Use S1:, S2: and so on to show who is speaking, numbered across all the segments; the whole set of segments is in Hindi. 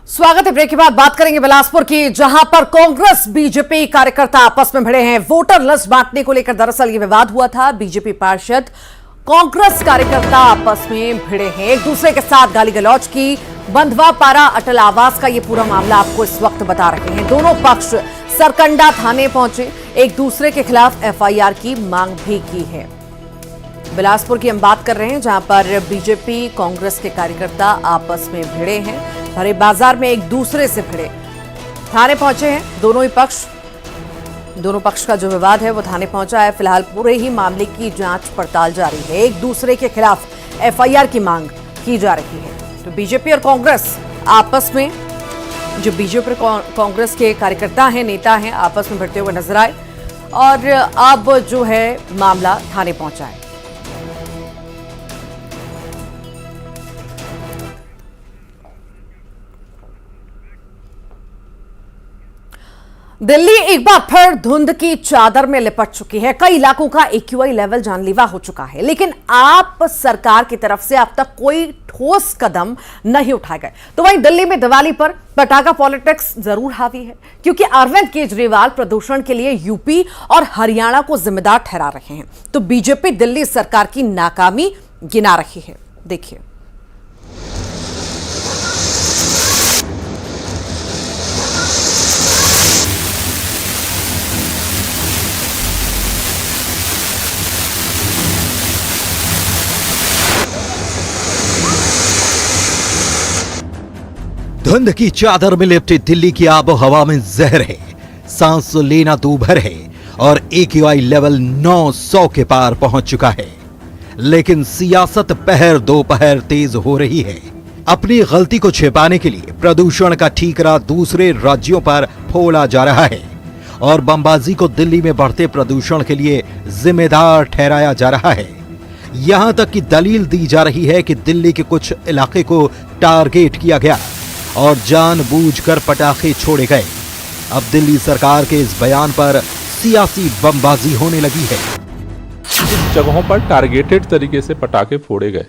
S1: स्वागत है। ब्रेक के बाद बात करेंगे बिलासपुर की, जहां पर कांग्रेस बीजेपी कार्यकर्ता आपस में भिड़े हैं। वोटर लिस्ट बांटने को लेकर दरअसल ये विवाद हुआ था। बीजेपी पार्षद कांग्रेस कार्यकर्ता आपस में भिड़े हैं, एक दूसरे के साथ गाली गलौज की। बंधवा पारा अटल आवास का ये पूरा मामला आपको इस वक्त बता रहे हैं। दोनों पक्ष सरकंडा थाने पहुंचे, एक दूसरे के खिलाफ एफआईआर की मांग भी की है। बिलासपुर की हम बात कर रहे हैं, जहां पर बीजेपी कांग्रेस के कार्यकर्ता आपस में भिड़े हैं। भरे बाजार में एक दूसरे से भिड़े, थाने पहुंचे हैं। दोनों पक्ष का जो विवाद है वो थाने पहुंचा है। फिलहाल पूरे ही मामले की जांच पड़ताल जारी है। एक दूसरे के खिलाफ एफआईआर की मांग की जा रही है। तो बीजेपी और कांग्रेस आपस में, जो बीजेपी और कांग्रेस के कार्यकर्ता हैं, नेता हैं, आपस में भिड़ते हुए नजर आए और अब जो है मामला थाने पहुंचा है। दिल्ली एक बार फिर धुंध की चादर में लिपट चुकी है। कई इलाकों का एक्यूआई लेवल जानलेवा हो चुका है, लेकिन आप सरकार की तरफ से अब तक कोई ठोस कदम नहीं उठाए गए। तो वहीं दिल्ली में दिवाली पर पटाखा पॉलिटिक्स जरूर हावी है, क्योंकि अरविंद केजरीवाल प्रदूषण के लिए यूपी और हरियाणा को जिम्मेदार ठहरा रहे हैं। तो बीजेपी दिल्ली सरकार की नाकामी गिना रही है। देखिए,
S2: धुंध की चादर में लिपटी दिल्ली की आबो हवा में जहर है, सांस लेना दूभर है और एक्यूआई लेवल 900 के पार पहुंच चुका है। लेकिन सियासत पहर दोपहर तेज हो रही है। अपनी गलती को छिपाने के लिए प्रदूषण का ठीकरा दूसरे राज्यों पर फोड़ा जा रहा है और बमबाजी को दिल्ली में बढ़ते प्रदूषण के लिए जिम्मेदार ठहराया जा रहा है। यहां तक कि दलील दी जा रही है कि दिल्ली के कुछ इलाके को टारगेट किया गया और जानबूझकर पटाखे छोड़े गए। अब दिल्ली सरकार के इस बयान पर सियासी बमबाजी होने लगी है।
S3: कुछ जगहों पर टारगेटेड तरीके से पटाखे फोड़े गए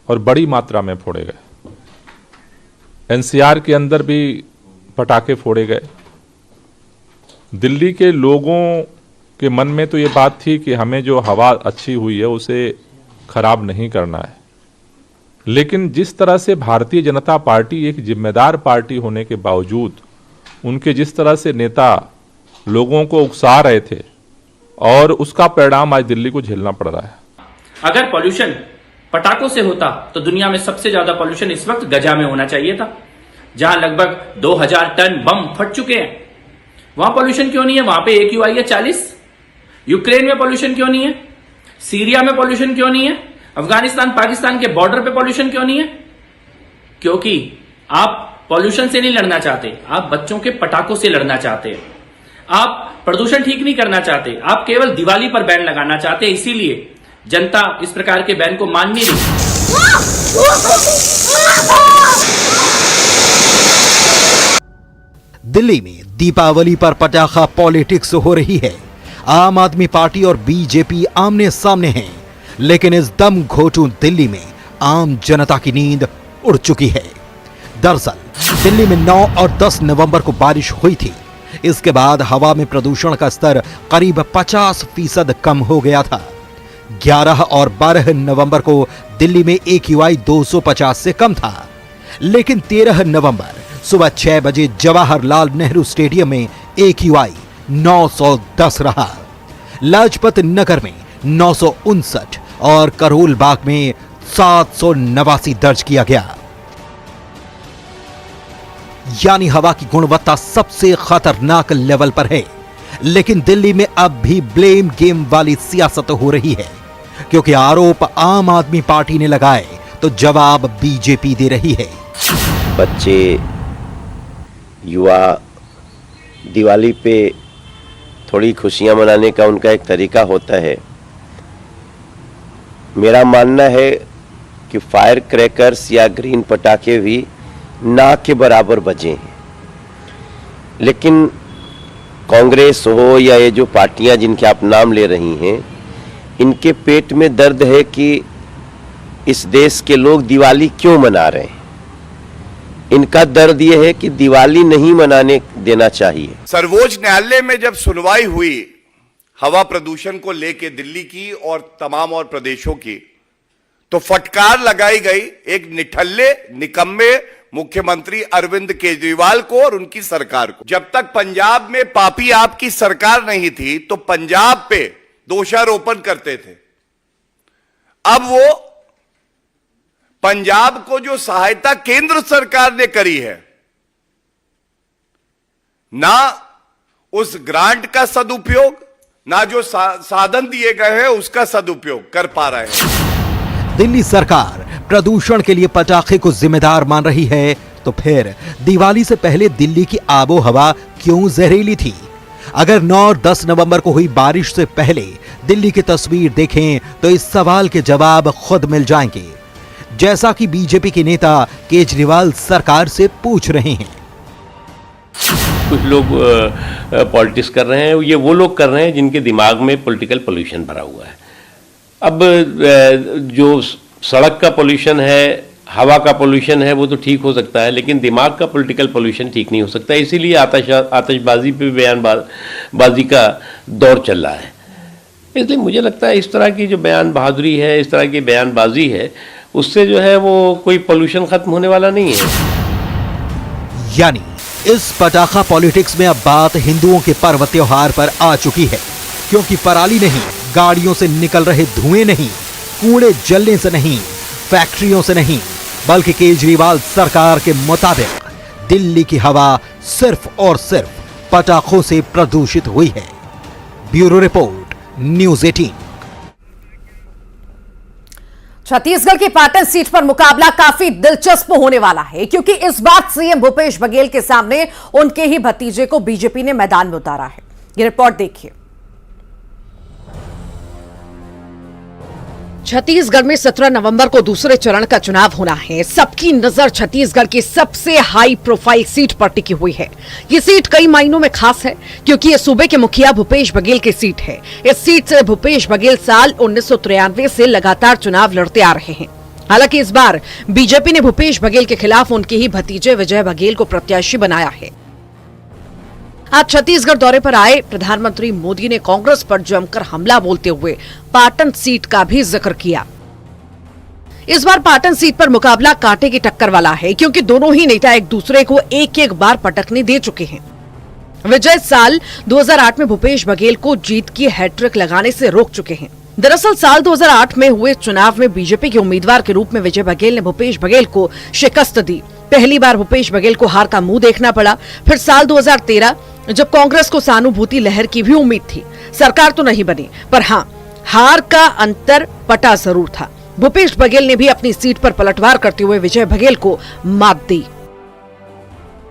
S3: और बड़ी मात्रा में फोड़े गए। एनसीआर के अंदर भी पटाखे फोड़े गए। दिल्ली के लोगों के मन में तो ये बात थी कि हमें जो हवा अच्छी हुई है उसे खराब नहीं करना है, लेकिन जिस तरह से भारतीय जनता पार्टी एक जिम्मेदार पार्टी होने के बावजूद उनके जिस तरह से नेता लोगों को उकसा रहे थे, और उसका परिणाम आज दिल्ली को झेलना पड़ रहा है।
S4: अगर पॉल्यूशन पटाखों से होता तो दुनिया में सबसे ज्यादा पॉल्यूशन इस वक्त गजा में होना चाहिए था, जहां लगभग 2000 टन बम फट चुके हैं। वहां पॉल्यूशन क्यों नहीं है? वहां पे एक्यूआई है 40। यूक्रेन में पॉल्यूशन क्यों नहीं है? सीरिया में पॉल्यूशन क्यों नहीं है? अफगानिस्तान पाकिस्तान के बॉर्डर पे पॉल्यूशन क्यों नहीं है? क्योंकि आप पॉल्यूशन से नहीं लड़ना चाहते, आप बच्चों के पटाखों से लड़ना चाहते हैं। आप प्रदूषण ठीक नहीं करना चाहते, आप केवल दिवाली पर बैन लगाना चाहते हैं। इसीलिए जनता इस प्रकार के बैन को मान नहीं रही।
S2: दिल्ली में दीपावली पर पटाखा पॉलिटिक्स हो रही है। आम आदमी पार्टी और बीजेपी आमने सामने हैं, लेकिन इस दम घोटू दिल्ली में आम जनता की नींद उड़ चुकी है। दरअसल दिल्ली में 9 और 10 नवंबर को बारिश हुई थी। इसके बाद हवा में प्रदूषण का स्तर करीब 50% कम हो गया था। 11 और 12 नवंबर को दिल्ली में एक्यूआई 250 से कम था, लेकिन 13 नवंबर सुबह 6 बजे जवाहरलाल नेहरू स्टेडियम में एक्यूआई 910 रहा। लाजपत नगर में 959 और करोल बाग में 789 दर्ज किया गया। यानी हवा की गुणवत्ता सबसे खतरनाक लेवल पर है। लेकिन दिल्ली में अब भी ब्लेम गेम वाली सियासत हो रही है, क्योंकि आरोप आम आदमी पार्टी ने लगाए तो जवाब बीजेपी दे रही है।
S5: बच्चे, युवा दिवाली पे थोड़ी खुशियां मनाने का उनका एक तरीका होता है। मेरा मानना है कि फायर क्रैकर्स या ग्रीन पटाखे भी ना के बराबर बजे हैं, लेकिन कांग्रेस हो या ये जो पार्टियां जिनके आप नाम ले रही हैं, इनके पेट में दर्द है कि इस देश के लोग दिवाली क्यों मना रहे हैं। इनका दर्द यह है कि दिवाली नहीं मनाने देना चाहिए।
S6: सर्वोच्च न्यायालय में जब सुनवाई हुई हवा प्रदूषण को लेकर दिल्ली की और तमाम और प्रदेशों की, तो फटकार लगाई गई एक निठल्ले निकम्मे मुख्यमंत्री अरविंद केजरीवाल को और उनकी सरकार को। जब तक पंजाब में पापी आपकी सरकार नहीं थी तो पंजाब पे दोषारोपण करते थे। अब वो पंजाब को जो सहायता केंद्र सरकार ने करी है, ना उस ग्रांट का सदुपयोग, ना जो साधन दिए गए हैं उसका सदुपयोग कर पा रहे हैं।
S2: दिल्ली सरकार प्रदूषण के लिए पटाखे को जिम्मेदार मान रही है, तो फिर दिवाली से पहले दिल्ली की आबो हवा क्यों जहरीली थी? अगर 9 और 10 नवंबर को हुई बारिश से पहले दिल्ली की तस्वीर देखें तो इस सवाल के जवाब खुद मिल जाएंगे, जैसा कि बीजेपी के नेता केजरीवाल सरकार से पूछ रहे हैं।
S7: कुछ लोग पॉलिटिक्स कर रहे हैं, ये वो लोग कर रहे हैं जिनके दिमाग में पॉलिटिकल पोल्यूशन भरा हुआ है। अब जो सड़क का पोल्यूशन है, हवा का पोल्यूशन है, वो तो ठीक हो सकता है, लेकिन दिमाग का पॉलिटिकल पोल्यूशन ठीक नहीं हो सकता। इसीलिए आतिशबाजी पे बयानबाजी का दौर चल रहा है। इसलिए मुझे लगता है इस तरह की जो बयान बहादुरी है, इस तरह की बयानबाजी है, उससे जो है वो कोई पोल्यूशन खत्म होने वाला नहीं है।
S2: यानी इस पटाखा पॉलिटिक्स में अब बात हिंदुओं के पर्व त्योहार पर आ चुकी है, क्योंकि पराली नहीं, गाड़ियों से निकल रहे धुएं नहीं, कूड़े जलने से नहीं, फैक्ट्रियों से नहीं, बल्कि केजरीवाल सरकार के मुताबिक दिल्ली की हवा सिर्फ और सिर्फ पटाखों से प्रदूषित हुई है। Bureau report, news 18।
S1: छत्तीसगढ़ की पाटन सीट पर मुकाबला काफी दिलचस्प होने वाला है, क्योंकि इस बार सीएम भूपेश बघेल के सामने उनके ही भतीजे को बीजेपी ने मैदान में उतारा है। ये रिपोर्ट देखिए। छत्तीसगढ़ में 17 नवंबर को दूसरे चरण का चुनाव होना है। सबकी नजर छत्तीसगढ़ की सबसे हाई प्रोफाइल सीट पर टिकी हुई है। ये सीट कई मायनों में खास है, क्योंकि ये सूबे के मुखिया भूपेश बघेल की सीट है। इस सीट से भूपेश बघेल साल 1993 से लगातार चुनाव लड़ते आ रहे हैं। हालांकि इस बार बीजेपी ने भूपेश बघेल के खिलाफ उनके ही भतीजे विजय बघेल को प्रत्याशी बनाया है। आज छत्तीसगढ़ दौरे पर आए प्रधानमंत्री मोदी ने कांग्रेस पर जमकर हमला बोलते हुए पाटन सीट का भी जिक्र किया। इस बार पाटन सीट पर मुकाबला कांटे की टक्कर वाला है, क्योंकि दोनों ही नेता एक दूसरे को एक एक बार पटकने दे चुके हैं। विजय साल 2008 में भूपेश बघेल को जीत की हैट्रिक लगाने से रोक चुके हैं। दरअसल साल 2008 में हुए चुनाव में बीजेपी के उम्मीदवार के रूप में विजय बघेल ने भूपेश बघेल को शिकस्त दी। पहली बार भूपेश बघेल को हार का मुंह देखना पड़ा। फिर साल 2013 जब कांग्रेस को सहानुभूति लहर की भी उम्मीद थी। सरकार तो नहीं बनी, पर हां, हार का अंतर पटा जरूर था। भूपेश बघेल ने भी अपनी सीट पर पलटवार करते हुए विजय बघेल को मात दी।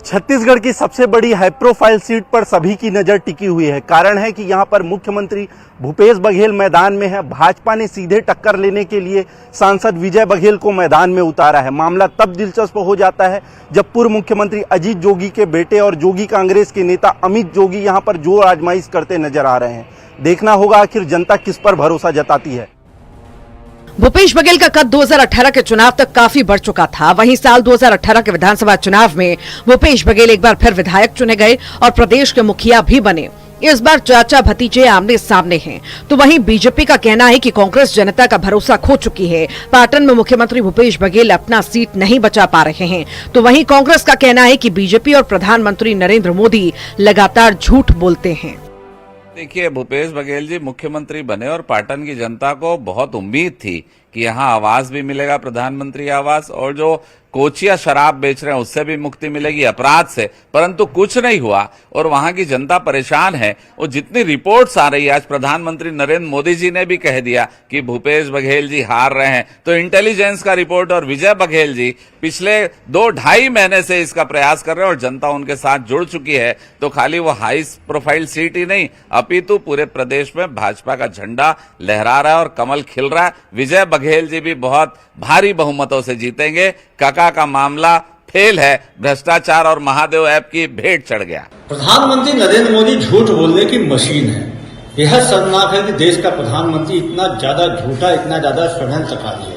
S8: छत्तीसगढ़ की सबसे बड़ी हाई प्रोफाइल सीट पर सभी की नजर टिकी हुई है। कारण है कि यहां पर मुख्यमंत्री भूपेश बघेल मैदान में है। भाजपा ने सीधे टक्कर लेने के लिए सांसद विजय बघेल को मैदान में उतारा है। मामला तब दिलचस्प हो जाता है जब पूर्व मुख्यमंत्री अजीत जोगी के बेटे और जोगी कांग्रेस के नेता अमित जोगी यहां पर जोर आजमाइश करते नजर आ रहे हैं। देखना होगा आखिर जनता किस पर भरोसा जताती है।
S1: भूपेश बघेल का कद 2018 के चुनाव तक काफी बढ़ चुका था। वहीं साल 2018 के विधानसभा चुनाव में भूपेश बघेल एक बार फिर विधायक चुने गए और प्रदेश के मुखिया भी बने। इस बार चाचा भतीजे आमने सामने हैं। तो वहीं बीजेपी का कहना है कि कांग्रेस जनता का भरोसा खो चुकी है। पाटन में मुख्यमंत्री भूपेश बघेल अपना सीट नहीं बचा पा रहे हैं। तो वहीं कांग्रेस का कहना है कि बीजेपी और प्रधानमंत्री नरेंद्र मोदी लगातार झूठ बोलते हैं।
S9: देखिए, भूपेश बघेल जी मुख्यमंत्री बने और पाटन की जनता को बहुत उम्मीद थी कि यहाँ आवास भी मिलेगा, प्रधानमंत्री आवास, और जो कोचिया शराब बेच रहे हैं उससे भी मुक्ति मिलेगी, अपराध से। परंतु कुछ नहीं हुआ और वहां की जनता परेशान है। और जितनी रिपोर्ट्स आ रही है, आज प्रधानमंत्री नरेंद्र मोदी जी ने भी कह दिया कि भूपेश बघेल जी हार रहे हैं। तो इंटेलिजेंस का रिपोर्ट और विजय बघेल जी पिछले 2-2.5 महीने से इसका प्रयास कर रहे हैं और जनता उनके साथ जुड़ चुकी है। तो खाली वो हाई प्रोफाइल सीट ही नहीं, अपितु पूरे प्रदेश में भाजपा का झंडा लहरा रहा है और कमल खिल रहा है। विजय बघेल जी भी बहुत भारी बहुमतों से जीतेंगे। काका का मामला फेल है, भ्रष्टाचार और महादेव ऐप की भेंट चढ़ गया।
S10: प्रधानमंत्री नरेंद्र मोदी झूठ बोलने की मशीन है। यह शर्मनाक है कि देश का प्रधानमंत्री इतना ज्यादा झूठा, इतना ज्यादा षड्यंत्रकारी है।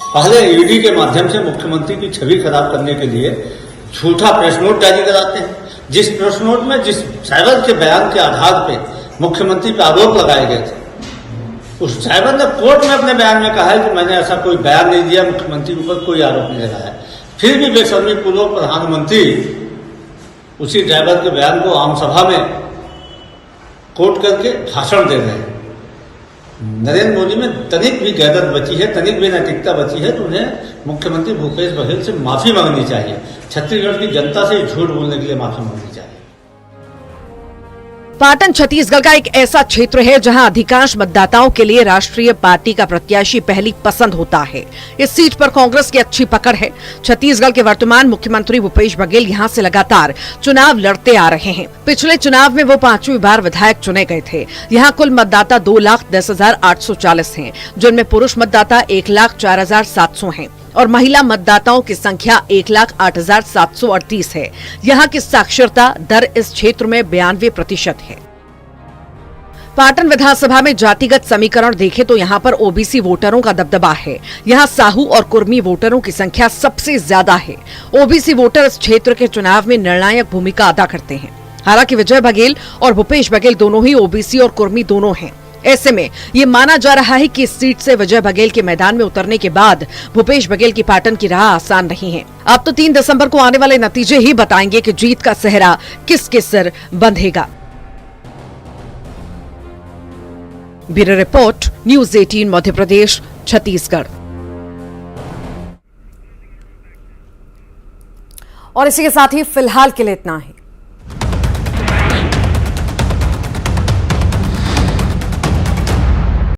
S10: पहले ईडी के माध्यम से मुख्यमंत्री की छवि खराब करने के लिए झूठा प्रेस नोट जारी कराते हैं। जिस प्रेस नोट में जिस साइबर के बयान के आधार पे मुख्यमंत्री पर आरोप लगाए गए थे, उस साइबर ने कोर्ट में अपने बयान में कहा है कि मैंने ऐसा कोई बयान नहीं दिया, मुख्यमंत्री के ऊपर कोई आरोप नहीं लगाया। फिर भी बेशर्मी पूर्वक प्रधानमंत्री उसी ड्राइवर के बयान को आम सभा में कोट करके भाषण दे रहे हैं। नरेंद्र मोदी में तनिक भी गैरत बची है, तनिक भी नैतिकता बची है, तो उन्हें मुख्यमंत्री भूपेश बघेल से माफी मांगनी चाहिए। छत्तीसगढ़ की जनता से झूठ बोलने के लिए माफी मांगनी चाहिए।
S1: पाटन छत्तीसगढ़ का एक ऐसा क्षेत्र है जहां अधिकांश मतदाताओं के लिए राष्ट्रीय पार्टी का प्रत्याशी पहली पसंद होता है। इस सीट पर कांग्रेस की अच्छी पकड़ है। छत्तीसगढ़ के वर्तमान मुख्यमंत्री भूपेश बघेल यहां से लगातार चुनाव लड़ते आ रहे हैं। पिछले चुनाव में वो 5वीं बार विधायक चुने गए थे। यहां कुल मतदाता 2,10,840 हैं, जिनमें पुरुष मतदाता 1,04,700 हैं और महिला मतदाताओं की संख्या 1,08,738 है। यहाँ की साक्षरता दर इस क्षेत्र में 92% है। पाटन विधानसभा में जातिगत समीकरण देखें तो यहाँ पर ओबीसी वोटरों का दबदबा है। यहाँ साहू और कुर्मी वोटरों की संख्या सबसे ज्यादा है। ओबीसी वोटर इस क्षेत्र के चुनाव में निर्णायक भूमिका अदा करते हैं। हालांकि विजय बघेल और भूपेश बघेल दोनों ही ओबीसी और कुर्मी दोनों हैं। ऐसे में ये माना जा रहा है कि इस सीट से विजय बघेल के मैदान में उतरने के बाद भूपेश बघेल की पाटन की राह आसान नहीं है। अब तो 3 दिसंबर को आने वाले नतीजे ही बताएंगे कि जीत का सेहरा किसके सिर बंधेगा। Bureau report, news 18 Madhya Pradesh, Chhattisgarh. और इसी के साथ ही फिलहाल के लिए इतना ही।